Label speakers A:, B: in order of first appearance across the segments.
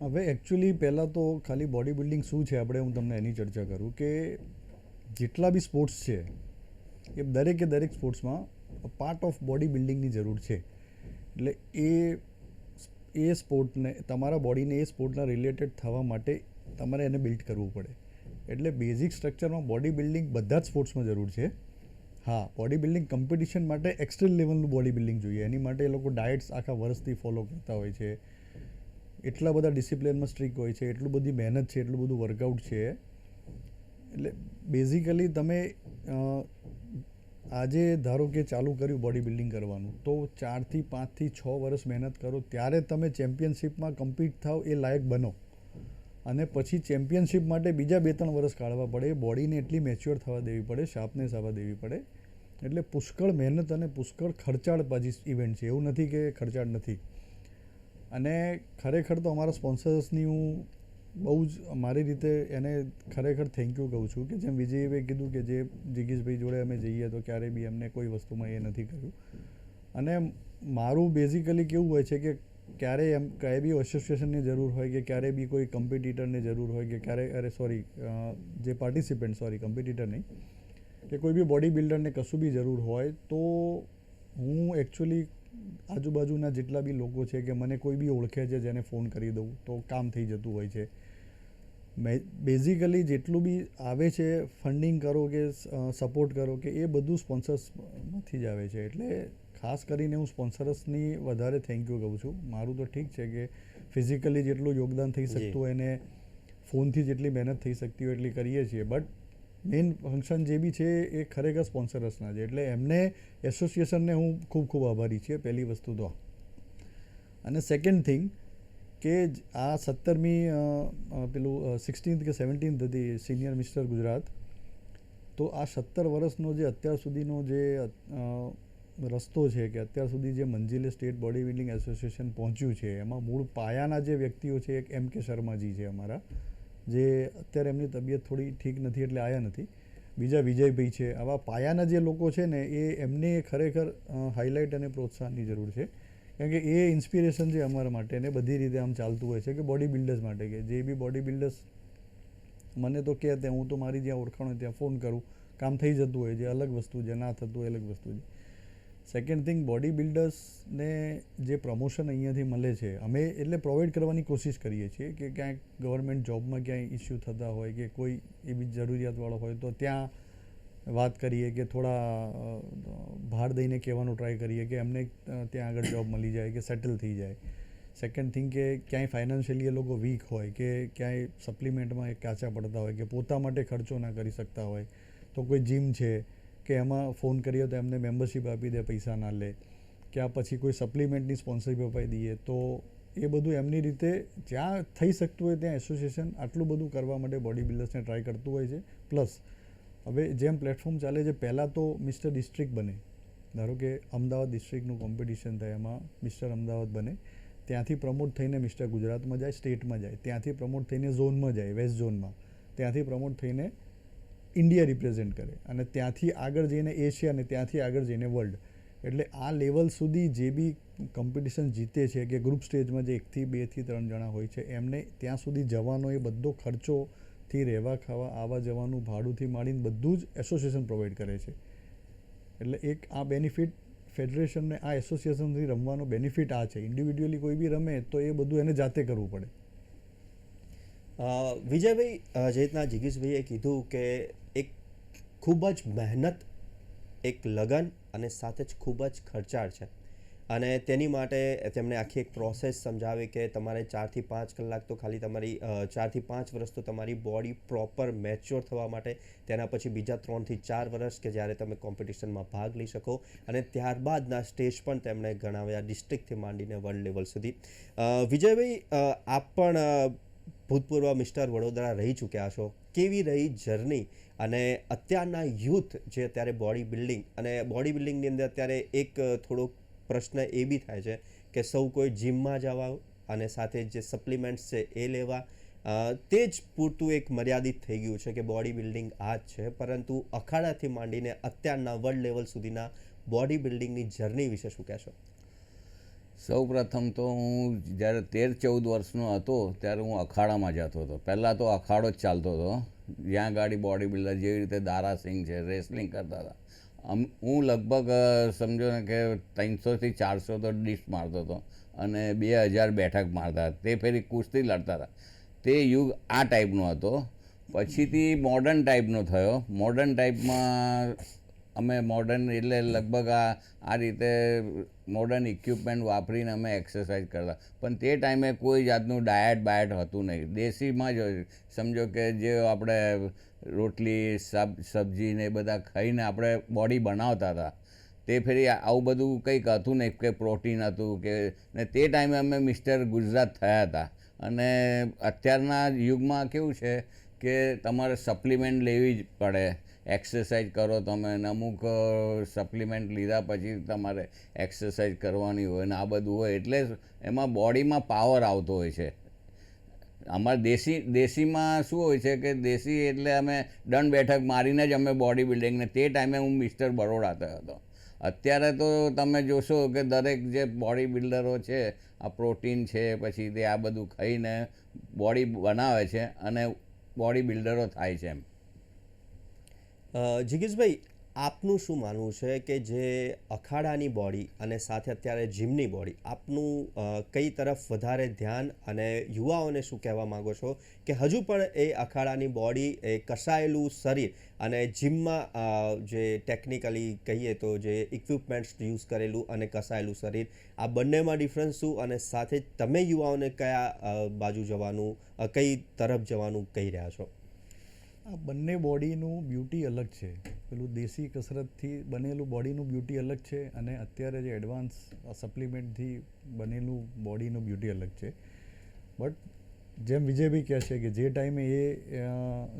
A: હવે એકચ્યુઅલી પહેલાં તો ખાલી બોડી બિલ્ડિંગ શું છે આપણે હું તમને એની ચર્ચા કરું કે જેટલા બી સ્પોર્ટ્સ છે એ દરેક સ્પોર્ટ્સમાં પાર્ટ ઓફ બોડી બિલ્ડિંગની જરૂર છે. એટલે એ સ્પોર્ટને તમારા બોડીને એ સ્પોર્ટના રિલેટેડ થવા માટે તમારે એને બિલ્ડ કરવું પડે. એટલે બેઝિક સ્ટ્રક્ચરમાં બોડી બિલ્ડિંગ બધા જ સ્પોર્ટ્સમાં જરૂર છે. હા, બોડી બિલ્ડિંગ કોમ્પિટિશન માટે એક્સ્ટ્રીમ લેવલનું બોડી બિલ્ડિંગ જોઈએ. એની માટે એ લોકો ડાયટ્સ આખા વર્ષથી ફોલો કરતા હોય છે, એટલા બધા ડિસિપ્લિનમાં સ્ટ્રિક હોય છે, એટલું બધી મહેનત છે, એટલું બધું વર્કઆઉટ છે. એટલે બેઝિકલી તમે આજે ધારો કે ચાલુ કર્યું બોડી બિલ્ડિંગ કરવાનું, તો 4 થી 5 થી 6 વર્ષ મહેનત કરો, ત્યારે તમે ચેમ્પિયનશિપમાં કમ્પીટ થાવ એ લાયક બનો. અને પછી ચેમ્પિયનશિપ માટે બીજા 2-3 વર્ષ કાઢવા પડે. બોડીને એટલી મેચ્યોર થવા દેવી પડે, શાર્પનેસ આવવા દેવી પડે. એટલે પુષ્કળ મહેનત અને પુષ્કળ ખર્ચાળ પાછી ઇવેન્ટ છે. એવું નથી કે ખર્ચાળ નથી. અને ખરેખર તો અમારા સ્પોન્સર્સની હું બહુ જ મારી રીતે એને ખરેખર થેન્ક યુ કહું છું કે જેમ વિજયભાઈ કીધું કે જે જિગીશભાઈ જોડે અમે જઈએ તો ક્યારેય બી અમને કોઈ વસ્તુમાં એ નથી કર્યું. અને મારું બેઝિકલી કેવું હોય છે કે ક્યારેય એમ કંઈ બી એસોસિએશનની જરૂર હોય કે ક્યારેય બી કોઈ કમ્પિટિટરની જરૂર હોય કે ક્યારેય જે પાર્ટિસિપન્ટ કમ્પિટિટર નહીં, કે કોઈ બી બોડી બિલ્ડરને કશું બી જરૂર હોય તો હું એકચ્યુઅલી આજુબાજુના જેટલા બી લોકો છે કે મને કોઈ બી ઓળખે છે જેને ફોન કરી દઉં તો કામ થઈ જતું હોય છે. બેઝિકલી જેટલું બી આવે છે ફંડિંગ કરો કે સપોર્ટ કરો કે એ બધું સ્પોન્સર્સમાંથી જ આવે છે. એટલે ખાસ કરીને હું સ્પોન્સર્સની વધારે થેન્ક યુ કહું છું. મારું તો ઠીક છે કે ફિઝિકલી જેટલું યોગદાન થઈ શકતું હોય એને ફોનથી જેટલી મહેનત થઈ શકતી હોય એટલી કરીએ છીએ. બટ મેઇન ફંક્શન જે બી છે એ ખરેખર સ્પોન્સર્સના છે. એટલે એમને એસોસિએશનને હું ખૂબ ખૂબ આભારી છે, પહેલી વસ્તુ તો. અને સેકન્ડ થિંગ કે આ 17મી પેલું 16th કે 17th હતી સિનિયર મિસ્ટર ગુજરાત. તો આ 17 વર્ષનો જે અત્યાર સુધીનો જે રસ્તો છે કે અત્યાર સુધી જે મંજિલે સ્ટેટ બોડી બિલ્ડિંગ એસોસિએશન પહોંચ્યું છે, એમાં મૂળ પાયાના જે વ્યક્તિઓ છે એક M.K. શર્માજી છે અમારા, જે અત્યારે એમની તબિયત થોડી ઠીક નથી એટલે આવ્યા નથી. બીજા વિજયભાઈ છે. આવા પાયાના જે લોકો છે ને એમને ખરેખર હાઇલાઇટ અને પ્રોત્સાહનની જરૂર છે. કારણ કે એ ઇન્સ્પિરેશન છે અમારા માટે ને બધી રીતે આમ ચાલતું હોય છે કે બોડી બિલ્ડર્સ માટે કે જે બી બોડી બિલ્ડર્સ મને તો કહે હું તો મારી જ્યાં ઓળખાણ હોય ત્યાં ફોન કરું, કામ થઈ જતું હોય છે, અલગ વસ્તુ છે, ના થતું હોય અલગ વસ્તુ છે. સેકન્ડ થિંગ, બોડી બિલ્ડર્સને જે પ્રમોશન અહીંયાથી મળે છે અમે એટલે પ્રોવાઈડ કરવાની કોશિશ કરીએ છીએ કે ક્યાંક ગવર્મેન્ટ જોબમાં ક્યાંય ઇસ્યુ થતા હોય કે કોઈ એવી જરૂરિયાતવાળો હોય તો ત્યાં વાત કરીએ કે થોડા ભાર દઈને કહેવાનું ટ્રાય કરીએ કે એમને ત્યાં આગળ જોબ મળી જાય કે સેટલ થઈ જાય. સેકન્ડ થિંગ કે ક્યાંય ફાઇનાન્શિયલી એ લોકો વીક હોય કે ક્યાંય સપ્લિમેન્ટમાં કાચા પડતા હોય કે પોતા માટે ખર્ચો ના કરી શકતા હોય તો કોઈ જીમ છે કે એમાં ફોન કરીએ તો એમને મેમ્બરશિપ આપી દે, પૈસા ના લે, કે આ પછી કોઈ સપ્લિમેન્ટની સ્પોન્સરશિપ અપાઈ દઈએ. તો એ બધું એમની રીતે જ્યાં થઈ શકતું હોય ત્યાં એસોસિએશન આટલું બધું કરવા માટે બોડી બિલ્ડર્સને ટ્રાય કરતું હોય છે. પ્લસ હવે જેમ પ્લેટફોર્મ ચાલે છે, પહેલાં તો મિસ્ટર ડિસ્ટ્રિક્ટ બને. ધારો કે અમદાવાદ ડિસ્ટ્રિક્ટનું કોમ્પિટિશન થાય, એમાં મિસ્ટર અમદાવાદ બને, ત્યાંથી પ્રમોટ થઈને મિસ્ટર ગુજરાતમાં જાય, સ્ટેટમાં જાય, ત્યાંથી પ્રમોટ થઈને ઝોનમાં જાય, વેસ્ટ ઝોનમાં, ત્યાંથી પ્રમોટ થઈને ઇન્ડિયા રિપ્રેઝેન્ટ કરે અને ત્યાંથી આગળ જઈને એશિયા અને ત્યાંથી આગળ જઈને વર્લ્ડ. એટલે આ લેવલ સુધી જે બી કોમ્પિટિશન જીતે છે કે ગ્રુપ સ્ટેજમાં જે 1 થી 2 થી 3 જણા હોય છે એમને ત્યાં સુધી જવાનો એ બધો ખર્ચોથી રહેવા ખાવા આવવા જવાનું ભાડુંથી માંડીને બધું જ એસોસિએશન પ્રોવાઈડ કરે છે. એટલે એક આ બેનિફિટ ફેડરેશનને આ એસોસિએશનથી રમવાનો બેનિફિટ આ છે. ઇન્ડિવિડ્યુઅલી કોઈ બી રમે તો એ બધું એને જાતે કરવું પડે.
B: વિજયભાઈ, જે રીતના જિગીશભાઈએ કીધું કે એક ખૂબ જ મહેનત, એક લગન અને સાથે જ ખૂબ જ ખર્ચાળ છે અને તેની માટે તેમણે આખી એક પ્રોસેસ સમજાવી કે તમારે 4 થી 5 કલાક તો ખાલી તમારી 4 થી 5 વર્ષ તો તમારી બોડી પ્રોપર મેચ્યોર થવા માટે, તેના પછી બીજા 3 થી 4 વર્ષ કે જ્યારે તમે કોમ્પિટિશનમાં ભાગ લઈ શકો અને ત્યારબાદના સ્ટેજ પણ તેમણે ગણાવ્યા ડિસ્ટ્રિક્ટથી માંડીને વર્લ્ડ લેવલ સુધી. વિજયભાઈ, આપ પણ ભૂતપૂર્વ મિસ્ટર વડોદરા રહી ચૂક્યા છો. કેવી રહી જર્ની અને અત્યારના યુથ જે અત્યારે બોડી બિલ્ડિંગ અને બોડી બિલ્ડિંગની અંદર અત્યારે એક થોડોક પ્રશ્ન એ બી થાય છે કે સૌ કોઈ જિમમાં જવા અને સાથે જે સપ્લિમેન્ટ્સ છે એ લેવા, તે જ પૂરતું એક મર્યાદિત થઈ ગયું છે કે બોડી બિલ્ડિંગ આ જ છે. પરંતુ અખાડાથી માંડીને અત્યારના વર્લ્ડ લેવલ સુધીના બોડી બિલ્ડિંગની જર્ની વિશે શું કહેશો?
C: સૌ પ્રથમ તો હું જ્યારે 13-14 વર્ષનો હતો ત્યારે હું અખાડામાં જતો હતો. પહેલાં તો અખાડો જ ચાલતો હતો, જ્યાં ગાડી બોડી બિલ્ડર જેવી રીતે દારાસિંગ છે, રેસલિંગ કરતા હતા. હું લગભગ સમજો ને કે 300થી 400 તો ડિસ્ક મારતો હતો અને 2000 બેઠક મારતા હતા. તે ફેરી કુસ્તી લડતા હતા. તે યુગ આ ટાઈપનો હતો. પછીથી મોડર્ન ટાઈપનો થયો. મોડર્ન ટાઈપમાં અમે મોડર્ન એટલે લગભગ આ રીતે મોડર્ન ઇક્વિપમેન્ટ વાપરીને અમે એક્સરસાઇઝ કરતા. પણ તે ટાઈમે કોઈ જાતનું ડાયટ બાયટ હતું નહીં. દેશીમાં જ સમજો કે જે આપણે રોટલી સબ્જી ને એ બધા ખાઈને આપણે બોડી બનાવતા હતા. તે ફરી આવું બધું કંઈક હતું નહીં કે પ્રોટીન હતું કે ને તે ટાઈમે અમે મિસ્ટર ગુજરાત થયા હતા. અને અત્યારના યુગમાં કેવું છે કે તમારે સપ્લિમેન્ટ લેવી જ પડે. એક્સરસાઇઝ કરો તમે, અને અમુક સપ્લિમેન્ટ લીધા પછી તમારે એક્સરસાઇઝ કરવાની હોય ને આ બધું હોય, એટલે એમાં બોડીમાં પાવર આવતો હોય છે. અમારે દેશીમાં શું હોય છે કે દેશી એટલે અમે દંડ બેઠક મારીને જ અમે બોડી બિલ્ડિંગને તે ટાઈમે હું મિસ્ટર બરોડા થયો હતો. અત્યારે તો તમે જોશો કે દરેક જે બોડી બિલ્ડરો છે આ પ્રોટીન છે પછી તે આ બધું ખાઈને બોડી બનાવે છે અને બોડી બિલ્ડરો થાય છે. એમ
B: જિગીશભાઈ, આપનું શું માનવું છે કે જે અખાડાની બોડી અને સાથે અત્યારે જીમની બોડી, આપનું કઈ તરફ વધારે ધ્યાન, અને યુવાઓને શું કહેવા માગો છો કે હજુ પણ એ અખાડાની બોડી, એ કસાયેલું શરીર અને જીમમાં જે ટેકનિકલી કહીએ તો જે ઇક્વિપમેન્ટ્સ યુઝ કરેલું અને કસાયેલું શરીર, આ બંનેમાં ડિફરન્સ શું, અને સાથે તમે યુવાઓને કયા બાજુ જવાનું, કઈ તરફ જવાનું કહી રહ્યા છો?
A: આ બંને બોડીનું બ્યુટી અલગ છે. પેલું દેશી કસરતથી બનેલું બોડીનું બ્યુટી અલગ છે અને અત્યારે જે એડવાન્સ સપ્લિમેન્ટથી બનેલું બોડીનું બ્યુટી અલગ છે. બટ જેમ વિજયભાઈ કહે છે કે જે ટાઈમે એ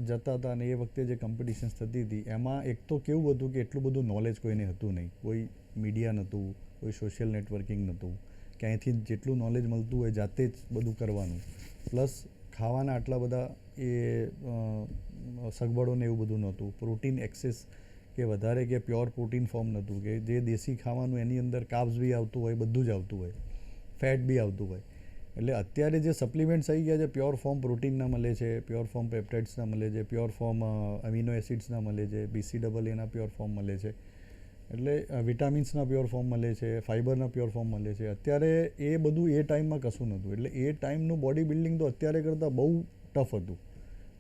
A: જતા હતા અને એ વખતે જે કોમ્પિટિશન્સ થતી હતી એમાં એક તો કેવું હતું કે એટલું બધું નોલેજ કોઈને હતું નહીં. કોઈ મીડિયા નહોતું, કોઈ સોશિયલ નેટવર્કિંગ નહોતું, ક્યાંયથી જેટલું નોલેજ મળતું હોય જાતે જ બધું કરવાનું. પ્લસ ખાવાના આટલા બધા એ સગવડો ને એવું બધું નહોતું. પ્રોટીન એક્સેસ કે વધારે કે પ્યોર પ્રોટીન ફોર્મ નહોતું, કે જે દેશી ખાવાનું એની અંદર કાર્બ્સ બી આવતું હોય, બધું જ આવતું હોય, ફેટ બી આવતું હોય. એટલે અત્યારે જે સપ્લિમેન્ટ્સ આવી ગયા છે પ્યોર ફોર્મ પ્રોટીનના મળે છે, પ્યોર ફોર્મ પેપ્ટાઇડ્સના મળે છે, પ્યોર ફોર્મ અમીનો એસિડ્સના મળે છે, BCAA પ્યોર ફોર્મ મળે છે, એટલે વિટામિન્સના પ્યોર ફોર્મ મળે છે, ફાઇબરના પ્યોર ફોર્મ મળે છે. અત્યારે એ બધું એ ટાઈમમાં કશું નહોતું. એટલે એ ટાઈમનું બોડી બિલ્ડિંગ તો અત્યારે કરતાં બહુ ટફ હતું.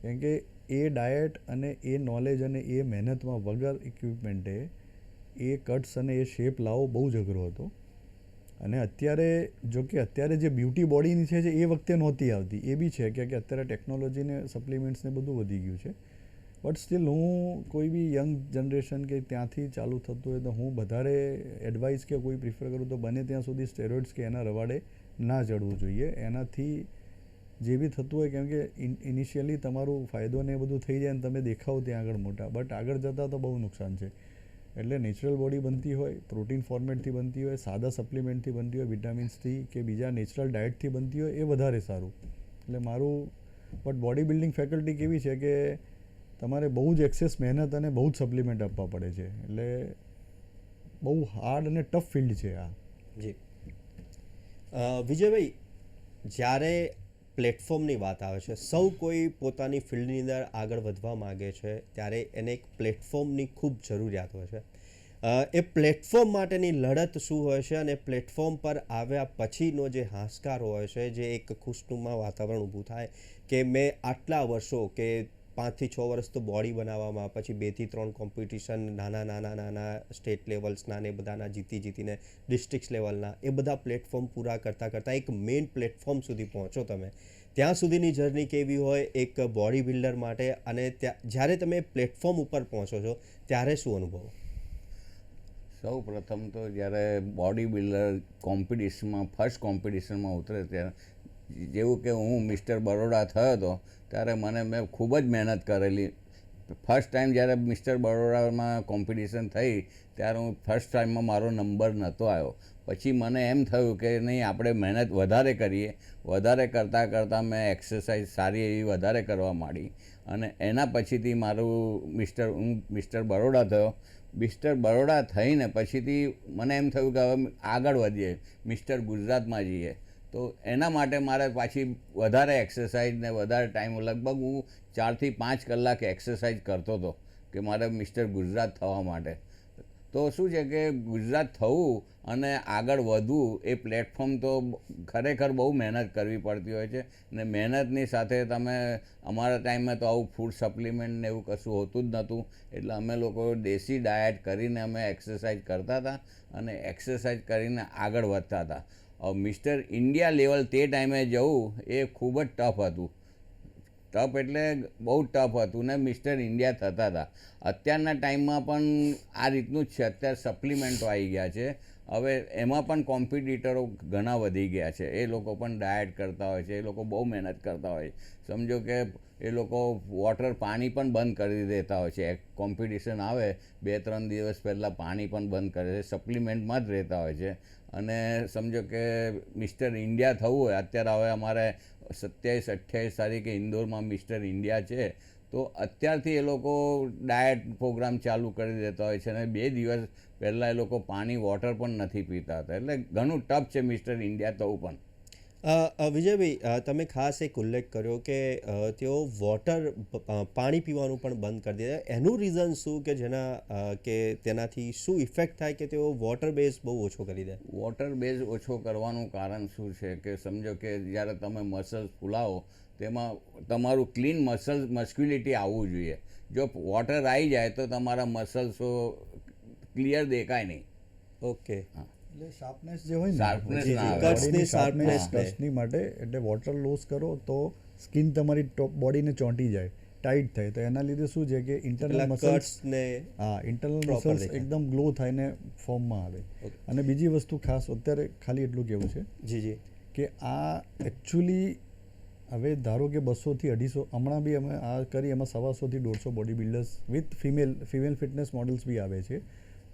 A: કેમ કે એ ડાયટ અને એ નોલેજ અને એ મહેનતમાં વગર ઇક્વિપમેન્ટે એ કટ્સ અને એ શેપ લાવવો બહુ જ અઘરો હતો. અને અત્યારે જો કે અત્યારે જે બ્યુટી બોડીની છે એ વખતે નહોતી આવતી. એ બી છે કે અત્યારે ટેકનોલોજીને સપ્લિમેન્ટ્સને બધું વધી ગયું છે. બટ સ્ટીલ હું કોઈ બી યંગ જનરેશન કે ત્યાંથી ચાલુ થતું હોય તો હું વધારે એડવાઇસ કે કોઈ પ્રિફર કરું તો બને ત્યાં સુધી સ્ટેરોઇડ્સ કે એના રવાડે ના ચડવું જોઈએ. એનાથી જે બી થતું હોય, કેમ કે ઇનિશિયલી તમારું ફાયદો ને એ બધું થઈ જાય ને તમે દેખાવ ત્યાં આગળ મોટા, બટ આગળ જતાં તો બહુ નુકસાન છે. એટલે નેચરલ બોડી બનતી હોય, પ્રોટીન ફોર્મેટથી બનતી હોય, સાદા સપ્લિમેન્ટથી બનતી હોય, વિટામિન્સથી કે બીજા નેચરલ ડાયટથી બનતી હોય, એ વધારે સારું. એટલે મારું બટ બોડી બિલ્ડિંગ ફેકલ્ટી કેવી છે કે તમારે બહુ જ એક્સેસ મહેનત અને બહુ જ સપ્લિમેન્ટ આપવા પડે છે. એટલે બહુ હાર્ડ અને ટફ ફિલ્ડ છે આ.
B: જી વિજયભાઈ, જ્યારે પ્લેટફોર્મની વાત આવે છે, સૌ કોઈ પોતાની ફિલ્ડની અંદર આગળ વધવા માગે છે, ત્યારે એને એક પ્લેટફોર્મની ખૂબ જરૂરિયાત હોય છે. એ પ્લેટફોર્મ માટેની લડત શું હોય છે, અને પ્લેટફોર્મ પર આવ્યા પછીનો જે હાશકાર હોય છે, જે એક ખુશનુમા વાતાવરણ ઊભું થાય કે મેં આટલા વર્ષો કે 5 થી 6 વર્ષ તો બોડી બનાવવામાં, પછી 2 થી 3 કોમ્પિટિશન નાના સ્ટેટ લેવલ્સના ને બધાના જીતીને ડિસ્ટ્રિક્ટ લેવલના એ બધા પ્લેટફોર્મ પૂરા કરતાં એક મેઇન પ્લેટફોર્મ સુધી પહોંચો તમે. ત્યાં સુધીની જર્ની કેવી હોય એક બોડી બિલ્ડર માટે, અને જ્યારે તમે પ્લેટફોર્મ ઉપર પહોંચો છો ત્યારે શું અનુભવ?
C: સૌ પ્રથમ તો જ્યારે બોડી બિલ્ડર કોમ્પિટિશનમાં ફર્સ્ટ કોમ્પિટિશનમાં ઉતરે ત્યારે જેવું કે હું મિસ્ટર બરોડા થયો હતો ત્યારે મેં ખૂબ જ મહેનત કરેલી. ફર્સ્ટ ટાઈમ જ્યારે મિસ્ટર બરોડામાં કોમ્પિટિશન થઈ ત્યારે હું ફર્સ્ટ ટાઈમમાં મારો નંબર નહોતો આવ્યો. પછી મને એમ થયું કે નહીં, આપણે મહેનત વધારે કરીએ. વધારે કરતાં મેં એક્સરસાઇઝ સારી એવી વધારે કરવા માંડી અને એના પછીથી હું મિસ્ટર બરોડા થયો. મિસ્ટર બરોડા થઈને પછીથી મને એમ થયું કે હવે આગળ વધીએ, મિસ્ટર ગુજરાતમાં જઈએ. તો એના માટે મારે પાછી વધારે એક્સરસાઇઝ ને વધારે ટાઈમ, લગભગ હું 4 થી 5 કલાક એક્સરસાઇઝ કરતો હતો કે મારે મિસ્ટર ગુજરાત થવા માટે. તો શું છે કે ગુજરાત થવું અને આગળ વધવું એ પ્લેટફોર્મ તો ખરેખર બહુ મહેનત કરવી પડતી હોય છે. ને મહેનતની સાથે તમે, અમારા ટાઈમમાં તો આવું ફૂડ સપ્લિમેન્ટ ને એવું કશું હોતું જ નહોતું, એટલે અમે લોકો દેશી ડાયટ કરીને અમે એક્સરસાઇઝ કરતા હતા અને એક્સરસાઇઝ કરીને આગળ વધતા હતા. મિસ્ટર ઇન્ડિયા લેવલ તે ટાઈમે જવું એ ખૂબ જ ટફ હતું. ટફ એટલે બહુ ટફ હતું ને મિસ્ટર ઇન્ડિયા થતા હતા. અત્યારના ટાઈમમાં પણ આ રીતનું જ છે. અત્યારે સપ્લિમેન્ટો આવી ગયા છે. હવે એમાં પણ કોમ્પિટિટરો ઘણા વધી ગયા છે. એ લોકો પણ ડાયટ કરતા હોય છે, એ લોકો બહુ મહેનત કરતા હોય. સમજો કે એ લોકો પાણી પણ બંધ કરી દેતા હોય છે. કોમ્પિટિશન આવે 2-3 દિવસ પહેલાં પાણી પણ બંધ કરે છે, સપ્લિમેન્ટમાં જ રહેતા હોય છે. અને સમજો કે મિસ્ટર ઇન્ડિયા થવું હોય, અત્યારે હવે અમારે 27-28 તારીખે ઇન્દોરમાં મિસ્ટર ઇન્ડિયા છે, તો અત્યારથી એ લોકો ડાયટ પ્રોગ્રામ ચાલુ કરી દેતા હોય છે અને 2 દિવસ પહેલાં એ લોકો વોટર પણ નથી પીતા હતા. એટલે ઘણું ટફ છે મિસ્ટર ઇન્ડિયા થવું પણ.
B: વિજયભાઈ, તમે ખાસ એક ઉલ્લેખ કર્યો કે તેઓ પાણી પીવાનું પણ બંધ કરી દે. એનું રીઝન શું કે કે તેનાથી શું ઇફેક્ટ થાય કે તેઓ વોટર બેઝ બહુ ઓછો કરી દે?
C: વોટર બેઝ ઓછો કરવાનું કારણ શું છે કે સમજો કે જ્યારે તમે મસલ્સ ફૂલાવો તેમાં તમારું ક્લીન મસ્ક્યુલિટી આવવું જોઈએ. જો વોટર આવી જાય તો તમારા મસલ્સો ક્લિયર દેખાય નહીં.
B: ઓકે.
C: હા,
A: એટલે શાર્પનેસ જે હોય ને,
C: Sharpness ના આવે.
A: બોડીની
B: sharpness ને.
A: કટ્સની માટે, એટલે વોટર લોસ કરો તો સ્કિન તમારી બોડીને ચોંટી જાય, ટાઈટ થાય, તો એના લીધે શું છે કે ઇન્ટરનલ
B: પેલા
A: મસલ્સ,
B: કટ્સ ને
A: ઇન્ટરનલ
B: proper
A: મસલ્સ
B: દેખાય.
A: એકદમ ગ્લો થઈને ફોર્મમાં આવે. અને બીજી વસ્તુ ખાસ અત્યારે ખાલી એટલું કહેવું છે
B: જી
A: કે આ એકચ્યુઅલી હવે ધારો કે 200 થી 250, હમણાં બી અમે આ કરી, એમાં 125 થી 150 body builders with female fitness models બી આવે છે.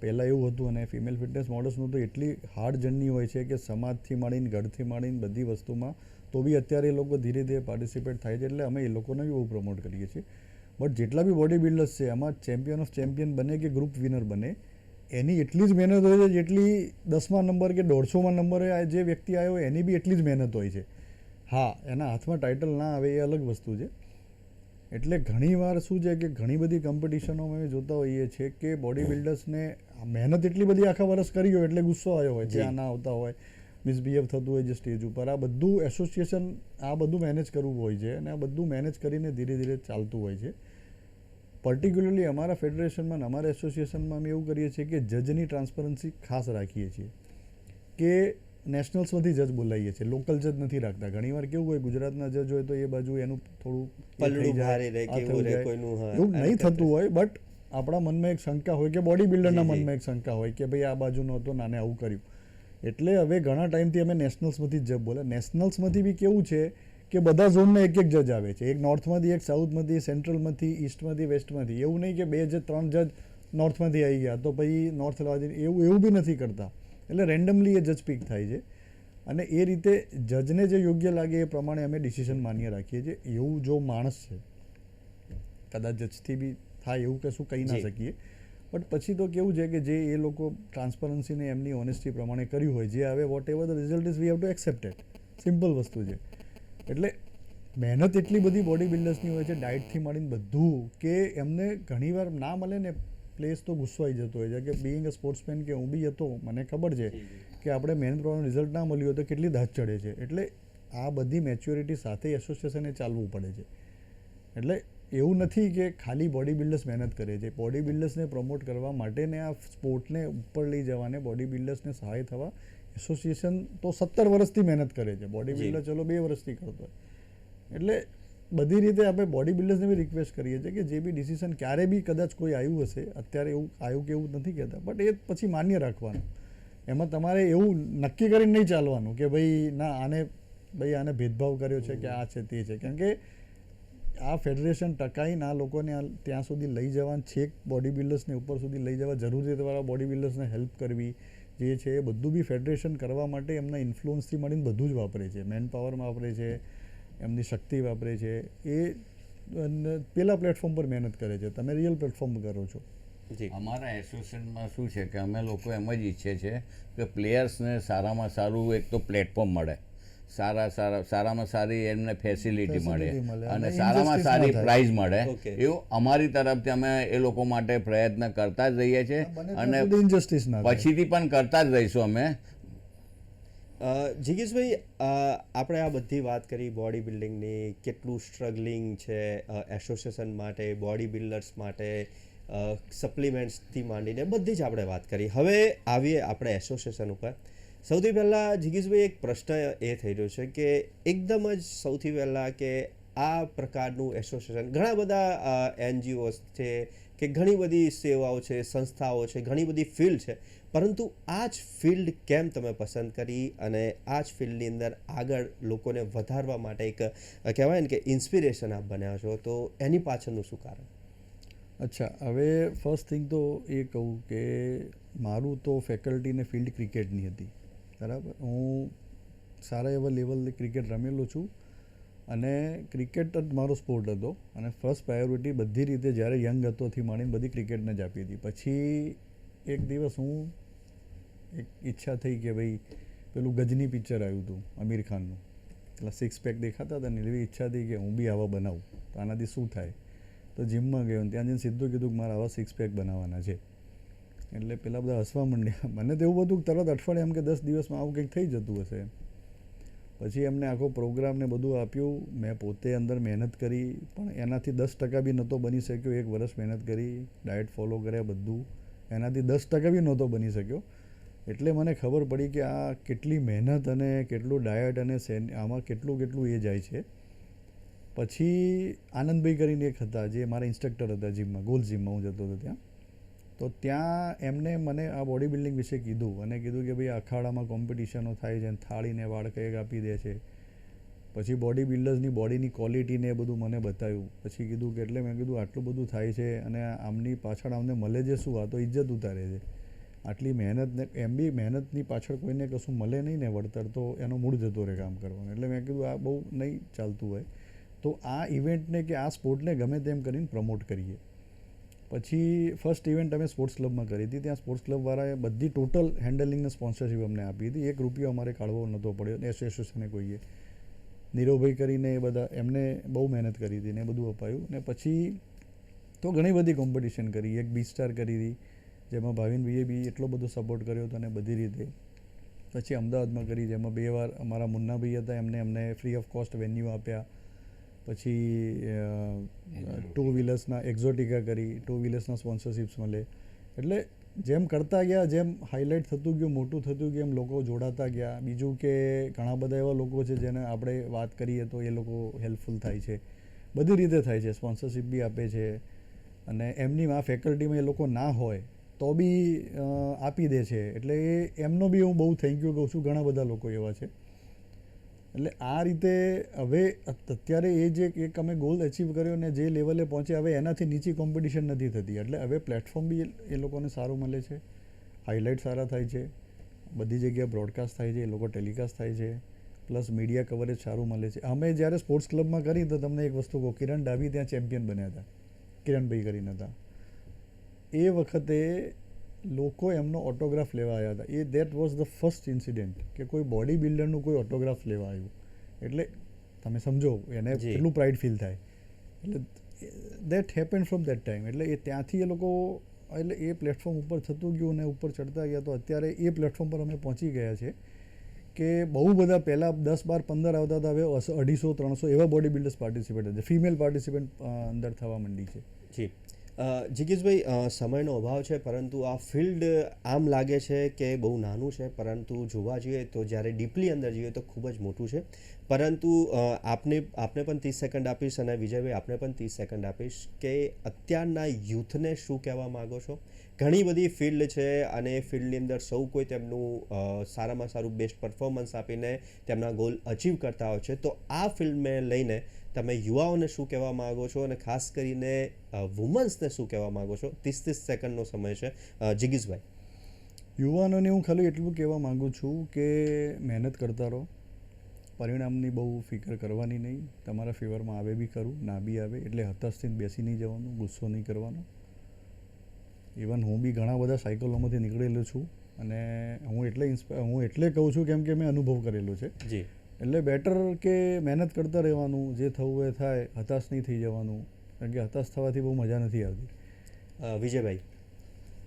A: પહેલાં એવું હતું, અને ફિમેલ ફિટનેસ મોડલ્સનું તો એટલી હાર્ડ જર્ની હોય છે કે સમાજથી માંડીને ગઢથી માંડીને બધી વસ્તુમાં, તો બી અત્યારે એ લોકો ધીરે ધીરે પાર્ટિસિપેટ થાય છે. એટલે અમે એ લોકોને બી બહુ પ્રમોટ કરીએ છીએ. બટ જેટલા બી બોડી બિલ્ડર્સ છે એમાં ચેમ્પિયન ઓફ ચેમ્પિયન બને કે ગ્રુપ વિનર બને, એની એટલી જ મહેનત હોય છે જેટલી 10મા નંબર કે 150મા નંબરે જે વ્યક્તિ આવ્યો એની બી એટલી જ મહેનત હોય છે. હા, એના હાથમાં ટાઇટલ ના આવે એ અલગ વસ્તુ છે. એટલે ઘણીવાર શું છે કે ઘણી બધી કોમ્પિટિશનોમાં અમે જોતા હોઈએ છીએ કે બોડી બિલ્ડર્સને મહેનત એટલી બધી આખા વર્ષ કરી હોય એટલે ગુસ્સો આવ્યો હોય, ત્યાં ના આવતા હોય, મિસબિહેવ થતું હોય છે સ્ટેજ ઉપર. આ બધું એસોસિએશન આ બધું મેનેજ કરવું હોય છે, અને આ બધું મેનેજ કરીને ધીરે ધીરે ચાલતું હોય છે. પર્ટિક્યુલરલી અમારા ફેડરેશનમાં, અમારા એસોસિએશનમાં અમે એવું કરીએ છીએ કે જજની ટ્રાન્સપરન્સી ખાસ રાખીએ છીએ કે નેશનલ્સમાંથી જજ બોલાવીએ છીએ, લોકલ જજ નથી રાખતા. ઘણીવાર કેવું હોય, ગુજરાતના જજ હોય તો એ બાજુ એનું થોડું
B: પલ્લું ભારે રહે કે એવું રહે કોઈનું. હા,
A: એવું નહીં થતું હોય, બટ આપણા મનમાં એક શંકા હોય કે બોડી બિલ્ડરના મનમાં એક શંકા હોય કે ભાઈ આ બાજુનો હતો, નાને આવું કર્યું. એટલે હવે ઘણા ટાઈમથી અમે નેશનલ્સમાંથી જ જજ બોલે. નેશનલ્સમાંથી બી કેવું છે કે બધા ઝોનના એક જજ આવે છે, એક નોર્થમાંથી, એક સાઉથમાંથી, સેન્ટ્રલમાંથી, ઈસ્ટમાંથી, વેસ્ટમાંથી. એવું નહીં કે 2 જજ 3 જજ નોર્થમાંથી આવી ગયા તો પછી નોર્થ એવું બી નથી કરતા. એટલે રેન્ડમલી એ જજ પિક થાય છે, અને એ રીતે જજને જે યોગ્ય લાગે એ પ્રમાણે અમે ડિસિઝન માન્ય રાખીએ છીએ. એવું જો માણસ છે, કદાચ જજથી બી થાય એવું કશું કહી ના શકીએ, બટ પછી તો કેવું છે કે જે એ લોકો ટ્રાન્સપરન્સીને એમની ઓનેસ્ટી પ્રમાણે કર્યું હોય, જે આવે whatever the result is we have to accept it. Simple વસ્તુ છે. એટલે મહેનત એટલી બધી બોડી બિલ્ડર્સની હોય છે, ડાયટથી માંડીને બધું, કે એમને ઘણીવાર ના મળે ને પ્લેસ તો ગુસ્સો આવી જતો હોય છે કે બિંગ અ સ્પોર્ટ્સમેન, કે હું બી હતો, મને ખબર છે કે આપણે મહેનત પ્રમાણે રિઝલ્ટ ના મળ્યું હોય તો કેટલી દાજ ચડે છે. એટલે આ બધી મેચ્યોરિટી સાથે એસોસિએશને ચાલવું પડે છે. એટલે એવું નથી કે ખાલી બોડી બિલ્ડર્સ મહેનત કરે છે. બોડી બિલ્ડર્સને પ્રમોટ કરવા માટે ને આ સ્પોર્ટને ઉપર લઈ જવાને, બોડી બિલ્ડર્સને સહાય થવા એસોસિએશન તો 17 વર્ષથી મહેનત કરે છે. બોડી બિલ્ડર ચલો 2 વર્ષથી કરતો હોય. એટલે બધી રીતે આપણે બોડી બિલ્ડર્સને બી રિક્વેસ્ટ કરીએ છીએ કે જે બી ડિસિઝન ક્યારે બી કદાચ કોઈ આવ્યું હશે, અત્યારે એવું આવ્યું કે એવું નથી કહેતા, બટ એ પછી માન્ય રાખવાનું. એમાં તમારે એવું નક્કી કરીને નહીં ચાલવાનું કે ભાઈ ના આને ભેદભાવ કર્યો છે કે આ છે તે છે. કારણ કે આ ફેડરેશન ટકાઈને આ લોકોને ત્યાં સુધી લઈ જવા, છેક બોડી બિલ્ડર્સને ઉપર સુધી લઈ જવા, જરૂરિયાતવાળા બોડી બિલ્ડર્સને હેલ્પ કરવી જે છે એ બધું બી ફેડરેશન કરવા માટે એમના ઇન્ફ્લુઅન્સથી મળીને બધું જ વાપરે છે. મેન પાવરમાં વાપરે છે, એમની શક્તિ વાપરે છે. એ પેલા પ્લેટફોર્મ પર મહેનત કરે છે, તમે રિયલ પ્લેટફોર્મ કરો છો.
B: જી.
C: અમારા એસોસિએશનમાં શું છે કે અમે લોકો એમ જ ઈચ્છીએ છીએ કે પ્લેયર્સને સારામાં સારું એક તો પ્લેટફોર્મ મળે, સારામાં સારી એમને ફેસિલિટી મળે
A: Facility મળે
C: અને
A: અને
C: સારામાં
A: injustice
C: સારી
A: ના થાય.
C: પ્રાઇઝ મળે.
B: Okay.
C: એવું અમારી તરફથી અમે એ લોકો માટે પ્રયત્ન કરતા જ રહીએ છીએ અને
A: ઇનજસ્ટિસ ના થાય.
C: પછીથી પણ કરતા જ રહીશું અમે.
B: જિગીશભાઈ, આપણે આ બધી વાત કરી બોડી બિલ્ડિંગની, કેટલું સ્ટ્રગલિંગ છે એસોસિએશન માટે, બોડી બિલ્ડર્સ માટે, સપ્લિમેન્ટ્સથી માંડીને બધી જ આપણે વાત કરી. હવે આવીએ આપણે એસોસિએશન ઉપર. સૌથી પહેલાં જિગીશભાઈ, એક પ્રશ્ન એ થઈ રહ્યો છે કે એકદમ જ સૌથી પહેલાં કે આ પ્રકારનું એસોસિએશન, ઘણા બધા NGOs છે કે ઘણી બધી સેવાઓ છે, સંસ્થાઓ છે, ઘણી બધી ફિલ્ડ છે, પરંતુ આ જ ફિલ્ડ કેમ તમે પસંદ કરી અને આ જ ફિલ્ડની અંદર આગળ લોકોને વધારવા માટે એક કહેવાય ને કે ઇન્સ્પિરેશન આપ બન્યા છો, તો એની પાછળનું શું કારણ?
A: અચ્છા, હવે ફર્સ્ટ થિંગ તો એ કહું કે મારું તો ફેકલ્ટીને ફિલ્ડ ક્રિકેટની હતી, બરાબર. હું સારા એવા લેવલે ક્રિકેટ રમેલો છું અને ક્રિકેટ જ મારો સ્પોર્ટ હતો અને ફર્સ્ટ પ્રાયોરિટી બધી રીતે જ્યારે યંગ હતોથી માંડીને બધી ક્રિકેટને જ આપી હતી. પછી એક દિવસ હું એક ઈચ્છા થઈ કે ભાઈ પેલું ગજની પિક્ચર આવ્યું હતું આમિર ખાનનું, એટલે સિક્સ પેક દેખાતા હતા ને, એવી ઈચ્છા થઈ કે હું બી આવા બનાવું તો આનાથી શું થાય. તો જીમમાં ગયો ત્યાં જઈને સીધું કીધું કે મારે આવા સિક્સ પેક બનાવવાના છે. એટલે પેલા બધા હસવા માંડ્યા. મને તો એવું બધું તરત અઠવાડિયે એમ કે 10 દિવસમાં આવું કંઈક થઈ જતું હશે. પછી એમને આખો પ્રોગ્રામ ને બધું આપ્યું. મેં પોતે અંદર મહેનત કરી પણ એનાથી 10% બી નહોતો બની શક્યો. 1 વર્ષ મહેનત કરી, ડાયટ ફોલો કર્યા બધું, એનાથી 10% બી નહોતો બની શક્યો. એટલે મને ખબર પડી કે આ કેટલી મહેનત અને કેટલું ડાયટ અને આમાં કેટલું એ જાય છે. પછી આનંદભાઈ કરીને એક હતા જે મારા ઇન્સ્ટ્રક્ટર હતા જીમમાં, ગોલ જીમમાં હું જતો હતો ત્યાં. તો ત્યાં એમને મને આ બોડી બિલ્ડિંગ વિશે કીધું અને કીધું કે ભાઈ અખાડામાં કોમ્પિટિશનો થાય છે, થાળીને વાળ કંઈક આપી દે છે. પછી બોડી બિલ્ડર્સની બોડીની ક્વોલિટીને એ બધું મને બતાવ્યું. પછી કીધું કે એટલે મેં કીધું આટલું બધું થાય છે અને આમની પાછળ અમને મળે છે શું, આ તો ઇજ્જત ઉતારે છે. આટલી મહેનત ને એમ બી મહેનતની પાછળ કોઈને કશું મળે નહીં ને વળતર, તો એનો મૂળ જતો રહે કામ કરવાનો. એટલે મેં કીધું આ બહુ નહીં ચાલતું હોય, તો આ ઇવેન્ટને કે આ સ્પોર્ટને ગમે તેમ કરીને પ્રમોટ કરીએ. પછી ફર્સ્ટ ઇવેન્ટ અમે સ્પોર્ટ્સ ક્લબમાં કરી હતી. ત્યાં સ્પોર્ટ્સ ક્લબવાળાએ બધી ટોટલ હેન્ડલિંગને સ્પોન્સરશીપ અમને આપી હતી. 1 રૂપિયો અમારે કાઢવો નહોતો પડ્યો. એસોસિએશને કોઈએ નીરવભાઈ કરીને એ બધા એમને બહુ મહેનત કરી હતી ને એ બધું અપાયું. ને પછી તો ઘણી બધી કોમ્પિટિશન કરી. એક બી સ્ટાર કરી હતી જેમાં ભાવિનભાઈએ બી એટલો બધો સપોર્ટ કર્યો હતો અને બધી રીતે. પછી અમદાવાદમાં કરી જેમાં 2 વાર અમારા મુન્નાભાઈ હતા, એમને ફ્રી ઓફ કોસ્ટ વેન્યુ આપ્યા. પછી 2 વ્હીલર્સના એક્ઝોટિકા કરી, 2 વ્હીલર્સના સ્પોન્સરશિપ્સ મળે. એટલે જેમ કરતા ગયા, જેમ હાઇલાઇટ થતું ગયું, મોટું થતું ગયું, એમ લોકો જોડાતા ગયા. બીજું કે ઘણા બધા એવા લોકો છે જેને આપણે વાત કરીએ તો એ લોકો હેલ્પફુલ થાય છે, બધી રીતે થાય છે, સ્પોન્સરશિપ બી આપે છે. અને એમની આ ફેકલ્ટીમાં એ લોકો ના હોય તો બી આપી દે છે. એટલે એમનો બી હું બહુ થેન્ક યુ કહું છું. ઘણા બધા લોકો એવા છે. એટલે આ રીતે હવે અત્યારે એ જે એક અમે ગોલ અચીવ કર્યો ને જે લેવલે પહોંચ્યા, હવે એનાથી નીચી કોમ્પિટિશન નથી થતી. એટલે હવે પ્લેટફોર્મ બી એ લોકોને સારું મળે છે, હાઇલાઇટ સારા થાય છે, બધી જગ્યાએ બ્રોડકાસ્ટ થાય છે, એ લોકો ટેલિકાસ્ટ થાય છે, પ્લસ મીડિયા કવરેજ સારું મળે છે. અમે જ્યારે સ્પોર્ટ્સ ક્લબમાં કરી તો તમને એક વસ્તુ કહું, કિરણ ડાભી ત્યાં ચેમ્પિયન બન્યા હતા, કિરણભાઈ કરીને હતા. એ વખતે લોકો એમનો ઓટોગ્રાફ લેવા આવ્યા હતા. એ that was the first incident કે કોઈ બોડી બિલ્ડરનું કોઈ ઓટોગ્રાફ લેવા આવ્યું. એટલે તમે સમજો એને કેટલું પ્રાઇડ ફીલ થાય. એટલે that happen from that time. એટલે એ ત્યાંથી એ લોકો, એટલે એ પ્લેટફોર્મ ઉપર થતું ગયું અને ઉપર ચડતા ગયા. તો અત્યારે એ પ્લેટફોર્મ પર અમે પહોંચી ગયા છે કે બહુ બધા પહેલાં 10, 12, 15 આવતા હતા, હવે 250, 300 એવા બોડી બિલ્ડર્સ પાર્ટિસિપેટ છે. ફિમેલ પાર્ટિસિપન્ટ અંદર થવા માંડી છે.
B: જી જિગીશભાઈ, સમયનો અભાવ છે, પરંતુ આ ફિલ્ડ આમ લાગે છે કે બહુ નાનું છે, પરંતુ જોવા જઈએ તો જ્યારે ડીપલી અંદર જઈએ તો ખૂબ જ મોટું છે. પરંતુ આપને પણ 30 સેકન્ડ આપીશ અને વિજયભાઈ આપને પણ 30 સેકન્ડ આપીશ કે અત્યારના યુથને શું કહેવા માગો છો? ઘણી બધી ફિલ્ડ છે અને એ ફિલ્ડની અંદર સૌ કોઈ તેમનું સારામાં સારું બેસ્ટ પરફોર્મન્સ આપીને તેમના ગોલ અચીવ કરતા હોય છે. તો આ ફિલ્ડને લઈને તમે યુવાઓને શું કહેવા માગો છો અને ખાસ કરીને વુમન્સને શું કહેવા માગો છો? 30 સેકન્ડનો સમય છે. જિગીશભાઈ.
A: યુવાનોને હું ખાલી એટલું કહેવા માગું છું કે મહેનત કરતા રહો, પરિણામની બહુ ફિકર કરવાની નહીં. તમારા ફેવરમાં આવે બી ખરું, ના બી આવે એટલે હતાશ થઈને બેસી નહીં જવાનું, ગુસ્સો નહીં કરવાનો. ઇવન હું બી ઘણા બધા સાયકલોમાંથી નીકળેલો છું અને હું એટલે કહું છું કેમ કે મેં અનુભવ કરેલો છે.
B: જી
A: એટલે બેટર કે મહેનત કરતા રહેવાનું, જે થવું એ થાય, હતાશ નહીં થઈ જવાનું, કારણ કે હતાશ થવાથી બહુ મજા નથી આવતી.
B: વિજયભાઈ.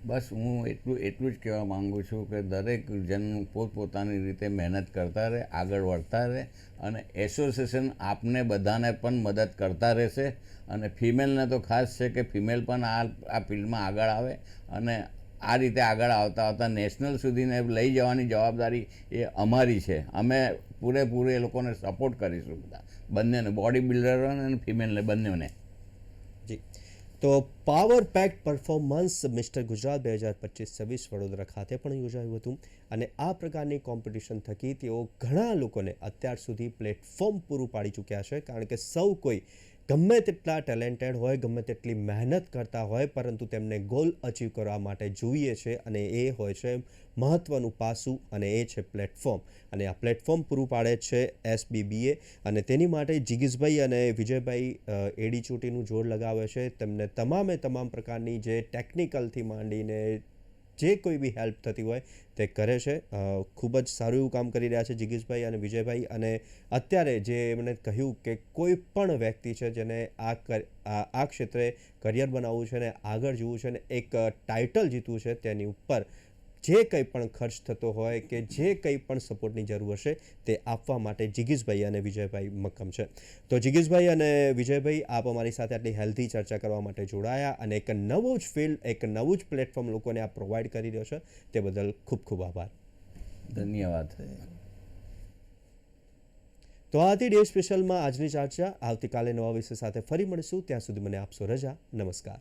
C: બસ હું એટલું જ કહેવા માગું છું કે દરેક જન પોતપોતાની રીતે મહેનત કરતા રહે, આગળ વધતા રહે, અને એસોસિએશન આપને બધાને પણ મદદ કરતા રહેશે. અને ફિમેલને તો ખાસ છે કે ફિમેલ પણ આ ફિલ્ડમાં આગળ આવે અને આ રીતે આગળ આવતા નેશનલ સુધીને લઈ જવાની જવાબદારી એ અમારી છે. અમે પૂરેપૂરું એ લોકોને સપોર્ટ કરીશું, બધા બંનેને, બોડી બિલ્ડરોને અને ફિમેલને બંનેને.
B: જી, તો power packed performance mister Gujarat 2025-26 Vadodara ખાતે પણ યોજાયું હતું અને આ પ્રકારની કોમ્પિટિશન થકી તેઓ ઘણા લોકોને અત્યાર સુધી પ્લેટફોર્મ પૂરું પાડી ચૂક્યા છે. કારણ કે સૌ કોઈ ગમે તેટલા ટેલેન્ટેડ હોય, ગમે તેટલી મહેનત કરતા હોય, પરંતુ તેમને ગોલ અચીવ કરવા માટે જોઈએ છે અને એ હોય છે મહત્ત્વનું પાસું, અને એ છે પ્લેટફોર્મ. અને આ પ્લેટફોર્મ પૂરું પાડે છે SBBA, અને તેની માટે જિગીશભાઈ અને વિજયભાઈ એડી ચોટીનું જોડ લગાવે છે. તેમને તમામ પ્રકારની જે ટેકનિકલથી માંડીને જે કોઈ બી હેલ્પ થતી હોય તે કરે છે. ખૂબ જ સારું એવું કામ કરી રહ્યા છે જિગીશભાઈ અને વિજયભાઈ. અને અત્યારે જે એમણે કહ્યું કે કોઈ પણ વ્યક્તિ છે જેને આ ક્ષેત્રે કરિયર બનાવવું છે ને આગળ જવું છે ને એક ટાઇટલ જીતવું છે, તેની ઉપર જે કંઈ પણ ખર્ચ થતો હોય કે જે કંઈ પણ સપોર્ટની જરૂર હશે તે આપવા માટે જિગીશભાઈ અને વિજયભાઈ મક્કમ છે. તો જિગીશભાઈ અને વિજયભાઈ, આપ અમારી સાથે આટલી હેલ્ધી ચર્ચા કરવા માટે જોડાયા અને એક નવું જ ફિલ્ડ, એક નવું જ પ્લેટફોર્મ લોકોને આ પ્રોવાઈડ કરી રહ્યો છે, તે બદલ ખૂબ ખૂબ આભાર.
C: ધન્યવાદ.
B: તો આ હતી ડે સ્પેશિયલમાં આજની ચર્ચા. આવતીકાલે નવા વિષય સાથે ફરી મળીશું. ત્યાં સુધી મને આપશો રજા. નમસ્કાર.